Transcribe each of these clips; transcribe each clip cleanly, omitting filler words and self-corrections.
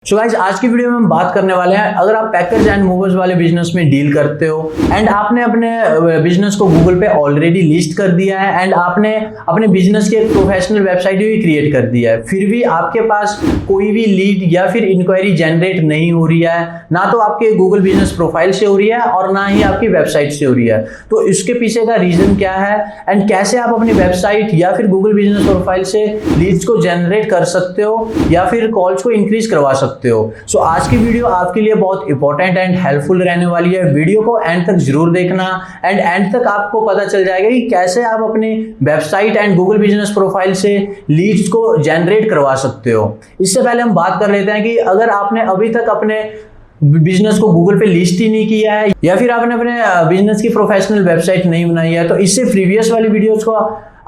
So guys, आज की video में हम बात करने वाले हैं, अगर आप पैकर्स एंड मूवर्स वाले बिजनेस में डील करते हो एंड आपने अपने बिजनेस को गूगल पे ऑलरेडी लिस्ट कर दिया है एंड आपने अपने बिजनेस की एक प्रोफेशनल वेबसाइट भी क्रिएट कर दिया है, फिर भी आपके पास कोई भी लीड या फिर इंक्वायरी जनरेट नहीं हो रही है, ना तो आपके गूगल बिजनेस प्रोफाइल से हो रही है और ना ही आपकी वेबसाइट से हो रही है। तो इसके पीछे का रीजन क्या है एंड कैसे आप अपनी वेबसाइट या फिर गूगल बिजनेस प्रोफाइल से लीड्स को जनरेट कर सकते हो या फिर कॉल्स को इंक्रीज करवा सकते हो। सो आज की वीडियो आपके लिए बहुत इंपॉर्टेंट एंड हेल्पफुल रहने वाली है। वीडियो को एंड तक जरूर देखना एंड एंड तक आपको पता चल जाएगा कि कैसे आप अपनी website and Google business profile से लीड्स को जनरेट करवा सकते हो। इससे पहले हम बात कर लेते हैं कि अगर आपने अभी तक अपने बिजनेस को गूगल पे लिस्ट ही नहीं किया है या फिर आपने अपने बिजनेस की प्रोफेशनल वेबसाइट नहीं बनाई है, तो इससे प्रीवियस वाली वीडियोस को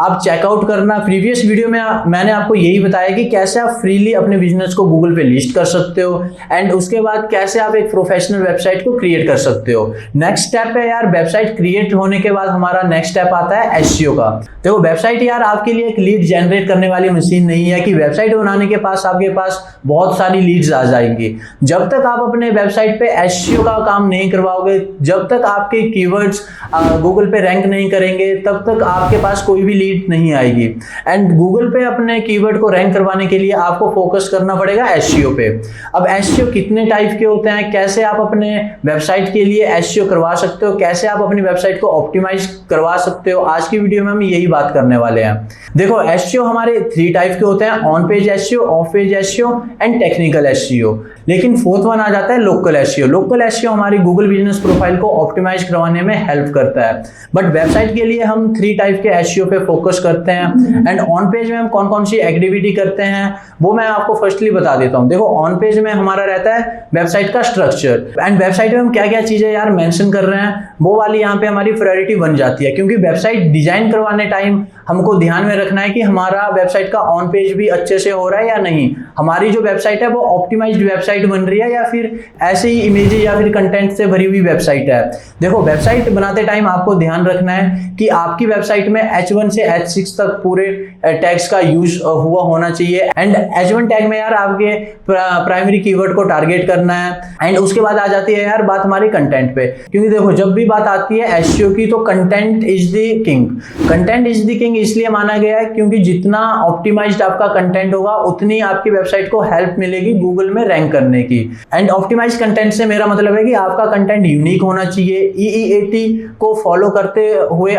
आप चेकआउट करना। प्रीवियस वीडियो में मैंने आपको यही बताया कि कैसे आप फ्रीली अपने बिजनेस को गूगल पे लिस्ट कर सकते हो एंड उसके बाद कैसे आप एक प्रोफेशनल वेबसाइट को क्रिएट कर सकते हो। नेक्स्ट स्टेप है यार, वेबसाइट क्रिएट होने के बाद हमारा नेक्स्ट स्टेप आता है एसईओ का। देखो, वेबसाइट यार आपके लिए एक लीड जनरेट करने वाली मशीन नहीं है कि वेबसाइट बनाने के पास आपके पास बहुत सारी लीड्स आ जाएंगी। जब तक आप अपने वेबसाइट पे एसईओ का काम नहीं करवाओगे, जब तक आपके कीवर्ड्स गूगल पे रैंक नहीं करेंगे, तब तक आपके पास कोई भी लीड नहीं आएगी। एंड गूगल पे अपने कीवर्ड को रैंक करवाने के लिए आपको फोकस करना पड़ेगा एसईओ पे। अब एसईओ कितने टाइप के होते हैं, कैसे आप अपने वेबसाइट के लिए एसईओ करवा सकते हो, कैसे आप अपनी वेबसाइट को ऑप्टिमाइज करवा सकते हो, आज की वीडियो में हम यही बात करने वाले हैं। देखो, एसईओ हमारे 3 टाइप के होते हैं, on page SEO, of page SEO and technical SEO. लेकिन फोर्थ वन आ जाता है लोकल एसईओ। लोकल एसईओ हमारी गूगल बिजनेस प्रोफाइल को ऑप्टिमाइज करवाने में हेल्प करता है, बट वेबसाइट के लिए हम 3 टाइप के एसईओ पे फोकस करते हैं। एंड ऑन पेज में हम कौन कौन सी एक्टिविटी करते हैं वो मैं आपको फर्स्टली बता देता हूं। देखो, ऑन पेज में हमारा रहता है वेबसाइट का स्ट्रक्चर एंड वेबसाइट में हम क्या क्या चीजें यार मेंशन कर रहे हैं वो वाली यहाँ पे हमारी प्रायोरिटी बन जाती है, क्योंकि वेबसाइट डिजाइन करवाने टाइम हमको ध्यान में रखना है कि हमारा वेबसाइट का ऑन पेज भी अच्छे से हो रहा है या नहीं, हमारी जो वेबसाइट है वो ऑप्टिमाइज्ड वेबसाइट बन रही है या फिर ऐसे ही इमेजेस या फिर कंटेंट से भरी हुई वेबसाइट है। देखो, वेबसाइट बनाते टाइम आपको ध्यान रखना है कि आपकी वेबसाइट में H1 से H6 तक पूरे टैग्स का यूज हुआ होना चाहिए। एंड H1 टैग में यार आपके प्राइमरी कीवर्ड को टारगेट करना है। एंड उसके बाद आ जाती है यार बात हमारी कंटेंट पे, क्योंकि देखो जब भी बात आती है एसईओ की तो content is the king. Content is the king इसलिए माना गया है क्योंकि जितना ऑप्टिमाइज्ड आपका कंटेंट होगा उतनी आपकी वेबसाइट को हेल्प मिलेगी गूगल में रैंक करने की। एंड ऑप्टिमाइज्ड कंटेंट से मेरा मतलब है कि आपका कंटेंट यूनिक होना चाहिए, EEAT को फॉलो करते हुए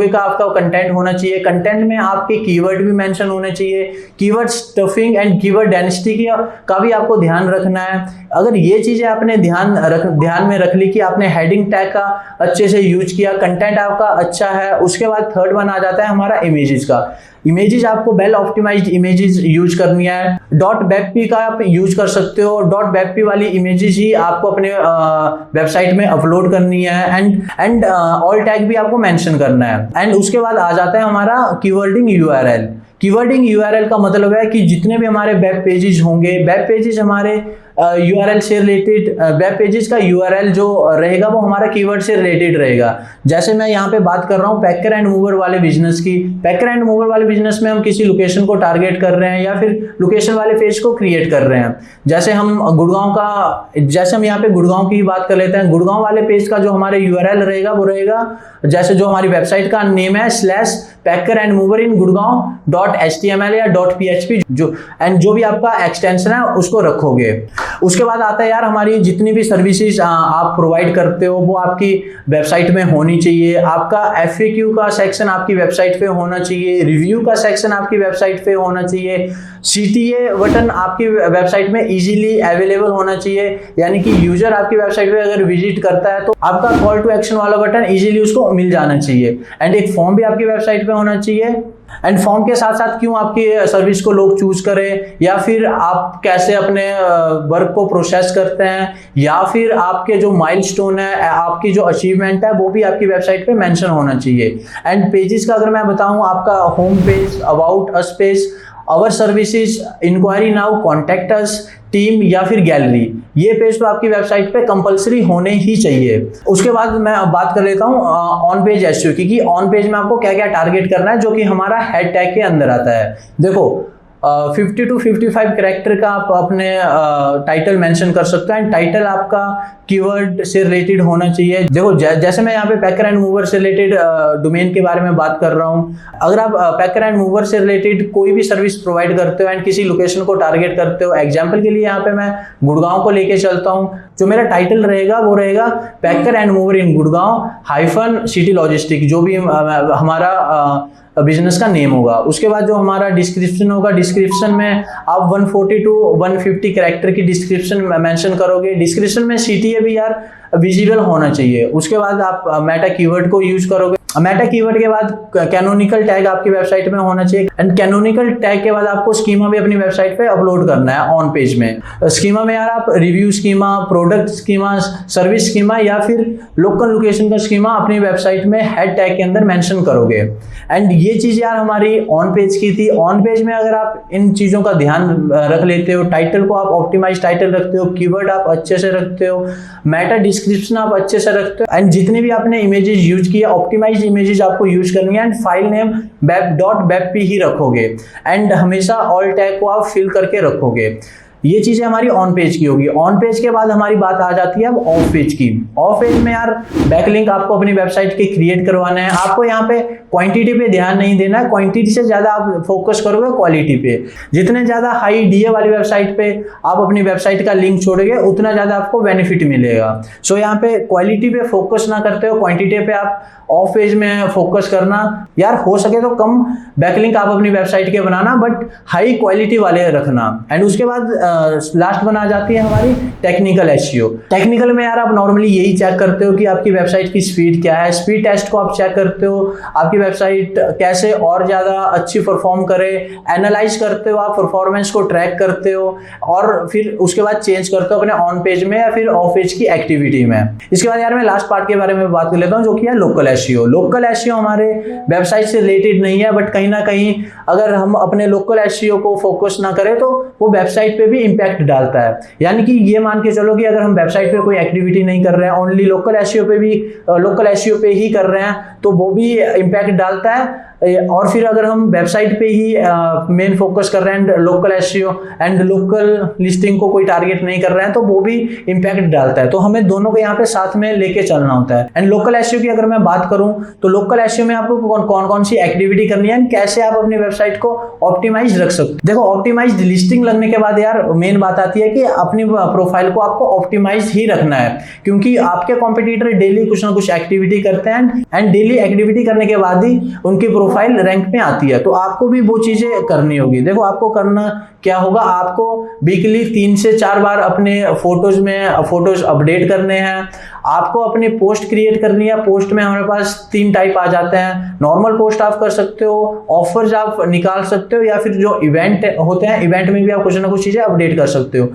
का आपका कंटेंट होना चाहिए। कंटेंट में आपके कीवर्ड भी मेंशन होने चाहिए, keyword stuffing and keyword density का भी आपको ध्यान रखना है। अगर ये चीजें आपने ध्यान में रख ली कि आपने हेडिंग टैग का अच्छे से यूज किया, कंटेंट आपका अच्छा है, उसके बाद थर्ड वन आ जाता है हमारा इमेजेस का। इमेजेस आपको वेल ऑप्टिमाइज्ड इमेजेस यूज करनी है। .webp का आप यूज कर सकते हो, .webp वाली इमेजेस ही आपको अपने वेबसाइट में अपलोड करनी है। एंड ऑल टैग भी आपको मेंशन करना है। एंड उसके बाद आ जाता है हमारा कीवर्डिंग URL। कीवर्डिंग URL का मतलब है कि जितने भी हमारे वेब पेजेस होंगे, वेब पेजेस हमारे URL से रिलेटेड, वेब पेजेस का URL जो रहेगा वो हमारा कीवर्ड से रिलेटेड रहेगा। जैसे मैं यहाँ पे बात कर रहा हूँ पैकर एंड मूवर वाले बिजनेस की। पैकर एंड मूवर वाले बिजनेस में हम किसी लोकेशन को टारगेट कर रहे हैं या फिर लोकेशन वाले पेज को क्रिएट कर रहे हैं। जैसे हम यहाँ पे गुड़गांव की बात कर लेते हैं। गुड़गांव वाले पेज का जो हमारे URL रहेगा वो रहेगा, जैसे जो हमारी वेबसाइट का नेम है /packerandmoverin.gurgaon.html या .php, जो भी आपका एक्सटेंशन है उसको रखोगे। उसके बाद आता है यार हमारी जितनी भी सर्विसेज आप प्रोवाइड करते हो वो आपकी वेबसाइट में होनी चाहिए। आपका FAQ का सेक्शन आपकी वेबसाइट पे होना चाहिए, रिव्यू का सेक्शन आपकी वेबसाइट पे होना चाहिए, CTA बटन आपकी वेबसाइट में इजीली अवेलेबल होना चाहिए, यानी कि यूजर आपकी वेबसाइट पे अगर विजिट करता है तो आपका कॉल टू एक्शन वाला बटन इजीली उसको मिल जाना चाहिए। एंड एक फॉर्म भी आपकी वेबसाइट पे होना चाहिए। एंड फॉर्म के साथ साथ क्यों आपकी सर्विस को लोग चूज करें, या फिर आप कैसे अपने वर्क को प्रोसेस करते हैं, या फिर आपके जो माइलस्टोन है, आपकी जो अचीवमेंट है वो भी आपकी वेबसाइट पे मेंशन होना चाहिए। एंड पेजेस का अगर मैं बताऊं, आपका home page, about us page, our services, inquiry now, contact us, team या फिर गैलरी, ये पेज तो आपकी वेबसाइट पे कंपलसरी होने ही चाहिए। उसके बाद मैं बात कर लेता हूँ ऑन पेज एसईओ की, कि ऑन पेज में आपको क्या क्या टारगेट करना है जो कि हमारा हेड टैग के अंदर आता है। देखो, 50 to 55 कैरेक्टर का आप अपने टाइटल मेंशन कर सकते हो एंड टाइटल आपका कीवर्ड से रिलेटेड होना चाहिए। देखो जैसे मैं यहाँ पे पैकर एंड मूवर से रिलेटेड डोमेन के बारे में बात कर रहा हूँ, अगर आप पैकर एंड मूवर से रिलेटेड कोई भी सर्विस प्रोवाइड करते हो एंड किसी लोकेशन को टारगेट करते हो, एग्जाम्पल के लिए यहाँ पे मैं गुड़गांव को लेके चलता हूँ, जो मेरा टाइटल रहेगा वो रहेगा packer and mover in Gurgaon hyphen city logistic, जो भी हमारा बिजनेस का नेम होगा। उसके बाद जो हमारा डिस्क्रिप्शन होगा, डिस्क्रिप्शन में आप 140 टू 150 कैरेक्टर की डिस्क्रिप्शन मेंशन करोगे। डिस्क्रिप्शन में सीटीए भी यार विजिबल होना चाहिए। उसके बाद आप मेटा कीवर्ड को यूज करोगे। मेटा कीवर्ड के बाद कैनोनिकल टैग आपकी वेबसाइट में होना चाहिए एंड कैनोनिकल टैग के बाद आपको स्कीमा भी अपनी वेबसाइट पे अपलोड करना है ऑन पेज में। स्कीमा में यार आप review schema, product schema, service schema या फिर लोकल लोकेशन का स्कीमा अपनी वेबसाइट में हेड टैग के अंदर मेंशन करोगे। एंड ये चीज यार हमारी ऑन पेज की थी। ऑन पेज में अगर आप इन चीजों का ध्यान रख लेते हो, टाइटल को आप ऑप्टिमाइज टाइटल रखते हो, कीवर्ड आप अच्छे से रखते हो, मेटा डिस्क्रिप्शन आप अच्छे से रखते हो एंड जितने भी आपने इमेजेस यूज किए ऑप्टिमाइज इमेजेस आपको यूज करनी है एंड फाइल नेम web.webp ही रखोगे एंड हमेशा ऑल टैग को आप फिल करके रखोगे। ये चीजें हमारी ऑन पेज की होगी। ऑन पेज के बाद हमारी बात आ जाती है अब ऑफ पेज की। ऑफ पेज में यार बैकलिंक आपको अपनी वेबसाइट के क्रिएट करवाना है। आपको यहाँ पे क्वांटिटी पे ध्यान नहीं देना है, क्वांटिटी से ज्यादा आप फोकस करोगे क्वालिटी पे। जितने ज्यादा हाई डीए वाली वेबसाइट पे आप अपनी वेबसाइट का लिंक छोड़ोगे उतना ज्यादा आपको बेनिफिट मिलेगा। सो यहाँ पे क्वालिटी पे फोकस ना करते हो, क्वांटिटी पे आप ऑफ पेज में फोकस करना। यार हो सके तो कम बैकलिंक आप अपनी वेबसाइट के बनाना बट हाई क्वालिटी वाले रखना। एंड उसके बाद लास्ट बना जाती है हमारी टेक्निकल एसईओ। टेक्निकल में यार आप नॉर्मली यही चेक करते हो कि आपकी वेबसाइट की स्पीड क्या है। स्पीड टेस्ट को आप चेक करते हो, आपकी वेबसाइट कैसे और ज्यादा अच्छी परफॉर्म करे, एनालाइज करते हो, आप परफॉर्मेंस को ट्रैक करते हो और फिर उसके बाद चेंज करते हो अपने ऑन पेज में या फिर ऑफ पेज की एक्टिविटी में। इसके बाद यार मैं लास्ट पार्ट के बारे में बात कर लेता हूँ जो कि है लोकल एसईओ। लोकल एसईओ हमारे वेबसाइट से रिलेटेड नहीं है बट कहीं ना कहीं अगर हम अपने लोकल एसईओ को फोकस ना करें तो वो वेबसाइट पे भी इंपैक्ट डालता है। यानी कि ये मान के चलो कि अगर हम वेबसाइट पे कोई एक्टिविटी नहीं कर रहे हैं, ओनली लोकल एसईओ पे ही कर रहे हैं तो वो भी इंपैक्ट डालता है। और फिर अगर हम वेबसाइट पे ही मेन फोकस कर रहे हैं local SEO and local listing को कोई टारगेट नहीं कर रहे हैं तो वो भी इंपैक्ट डालता है। तो हमें दोनों को यहाँ पे साथ में लेके चलना होता है। एंड लोकल एसईओ की अगर मैं बात करूं तो लोकल एसईओ में आपको कौन कौन सी एक्टिविटी करनी है, कैसे आप अपनी वेबसाइट को ऑप्टिमाइज रख सकते हो। देखो ऑप्टिमाइज लिस्टिंग लगने के बाद यार मेन बात आती है कि अपनी प्रोफाइल को आपको ऑप्टिमाइज ही रखना है क्योंकि आपके कॉम्पिटिटर डेली कुछ ना कुछ एक्टिविटी करते हैं एंड डेली एक्टिविटी करने के बाद ही उनकी प्रोफाइल रैंक में आती है। तो आपको भी वो चीजें करनी होगी। देखो आपको करना क्या होगा, आपको वीकली 3 से 4 बार अपने फोटोज अपडेट करने हैं। आपको अपनी पोस्ट क्रिएट करनी है। पोस्ट में हमारे पास 3 टाइप आ जाते हैं। नॉर्मल पोस्ट आप कर सकते हो, ऑफर्स आप निकाल सकते हो या फिर जो इवेंट होते हैं इवेंट में भी आप कुछ ना कुछ चीजें अपडेट कर सकते हो।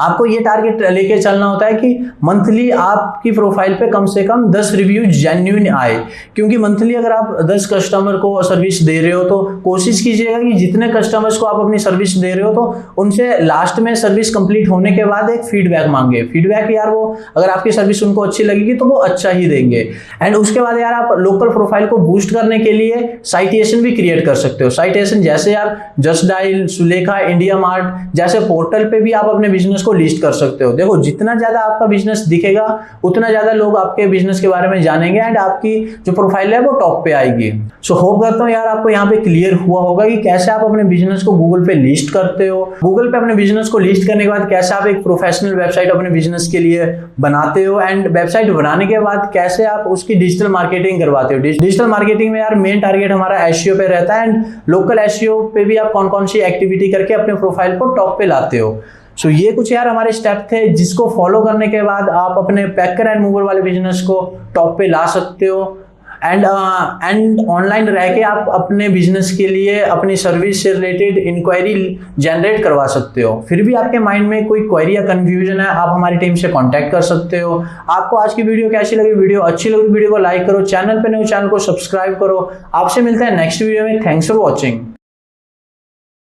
आपको ये टारगेट लेके चलना होता है कि मंथली आपकी प्रोफाइल पे कम से कम 10 रिव्यू जेन्युइन आए क्योंकि मंथली अगर आप 10 कस्टमर को सर्विस दे रहे हो तो कोशिश कीजिएगा कि जितने कस्टमर्स को आप अपनी सर्विस दे रहे हो तो उनसे लास्ट में सर्विस कंप्लीट होने के बाद एक फीडबैक मांगे। फीडबैक यार वो अगर आपकी सर्विस उनको अच्छी लगेगी तो वो अच्छा ही देंगे। एंड उसके बाद यार आप लोकल प्रोफाइल को बूस्ट करने के लिए साइटेशन भी क्रिएट कर सकते हो। साइटेशन जैसे यार just dial, Sulekha, India mart जैसे पोर्टल पे भी आप अपने बिजनेस को लिस्ट कर सकते हो। देखो जितना ज्यादा आपका बिजनेस दिखेगा उतना ज्यादा लोग आपके बिजनेस के बारे में जानेंगे एंड आपकी जो प्रोफाइल है वो टॉप पे आएगी। सो होप करता हूँ यार आपको यहाँ पे क्लियर हुआ होगा कि कैसे आप अपने बिजनेस को गूगल पे लिस्ट करते हो। गूगल पे अपने बिजनेस को लिस्ट करने के बाद कैसे आप एक प्रोफेशनल वेबसाइट अपने बिजनेस के लिए बनाते हो एंड वेबसाइट बनाने के बाद कैसे आप उसकी डिजिटल मार्केटिंग करवाते हो। डिजिटल मार्केटिंग में यार मेन टारगेट हमारा एसईओ पे रहता है एंड लोकल एसईओ पे भी आप कौन कौन सी एक्टिविटी करके अपने प्रोफाइल को टॉप पे लाते हो। सो ये कुछ यार हमारे स्टेप थे जिसको फॉलो करने के बाद आप अपने पैकर एंड मूवर वाले बिजनेस को टॉप पे ला सकते हो एंड ऑनलाइन रह के आप अपने बिजनेस के लिए अपनी सर्विस से रिलेटेड इंक्वायरी जनरेट करवा सकते हो। फिर भी आपके माइंड में कोई क्वेरी या कंफ्यूजन है आप हमारी टीम से कांटेक्ट कर सकते हो। आपको आज की वीडियो कैसी लगी? वीडियो अच्छी लगी वीडियो को लाइक करो, चैनल पे नए चैनल को सब्सक्राइब करो। आपसे मिलते हैं नेक्स्ट वीडियो में। Thanks for watching.